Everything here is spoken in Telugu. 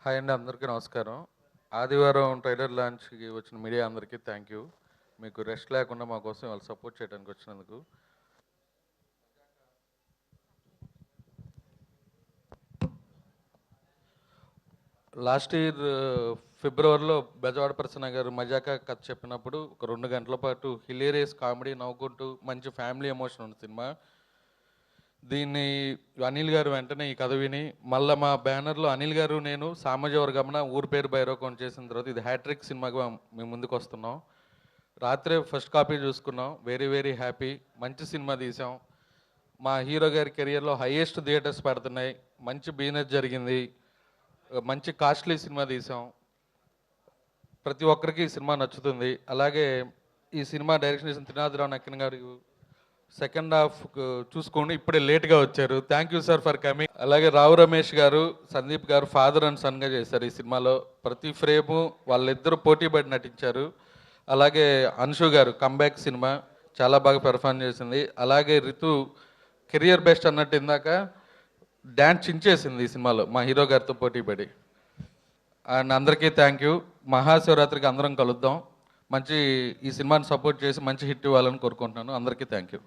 హాయ్ అండి, అందరికీ నమస్కారం. ఆదివారం ట్రైలర్ లాంచ్కి వచ్చిన మీడియా అందరికీ థ్యాంక్ యూ. మీకు రెస్ట్ లేకుండా మా కోసం వాళ్ళు సపోర్ట్ చేయడానికి వచ్చినందుకు. లాస్ట్ ఇయర్ ఫిబ్రవరిలో బెజవాడ ప్రసన్న గారు మజాకా కథ చెప్పినప్పుడు ఒక 2 గంటల పాటు హిలేరియస్ కామెడీ నవ్వుకుంటూ మంచి ఫ్యామిలీ ఎమోషన్ ఉన్న సినిమా. దీన్ని అనిల్ గారు వెంటనే ఈ కథ విని మళ్ళీ మా బ్యానర్లో అనిల్ గారు నేను సామాజిక ఊరి పేరు భైరవకోన చేసిన తర్వాత ఇది హ్యాట్రిక్ సినిమాగా మేము ముందుకు వస్తున్నాం. రాత్రే ఫస్ట్ కాపీ చూసుకున్నాం. Very very happy. మంచి సినిమా తీసాం. మా హీరో గారి కెరియర్లో హైయెస్ట్ థియేటర్స్ పడుతున్నాయి. మంచి బిజినెస్ జరిగింది. మంచి కాస్ట్లీ సినిమా తీసాం. ప్రతి ఒక్కరికి ఈ సినిమా నచ్చుతుంది. అలాగే ఈ సినిమా డైరెక్షన్ చేసిన త్రినాథరావు నక్కిన గారు సెకండ్ హాఫ్ చూసుకోండి, ఇప్పుడే లేట్గా వచ్చారు. Thank you sir for coming. అలాగే రావు రమేష్ గారు, సందీప్ గారు ఫాదర్ అండ్ సన్గా చేశారు ఈ సినిమాలో. ప్రతి ఫ్రేము వాళ్ళిద్దరూ పోటీపడి నటించారు. అలాగే అన్షు గారు కంబ్యాక్ సినిమా చాలా బాగా పెర్ఫార్మ్ చేసింది. అలాగే రితు కెరియర్ బెస్ట్ అన్నట్టు ఇందాక డ్యాన్స్ చించేసింది ఈ సినిమాలో మా హీరో గారితో పోటీపడి. అండ్ అందరికీ థ్యాంక్ యూ. మహాశివరాత్రికి అందరం కలుద్దాం. మంచి ఈ సినిమాని సపోర్ట్ చేసి మంచి హిట్ ఇవ్వాలని కోరుకుంటున్నాను. అందరికీ థ్యాంక్ యూ.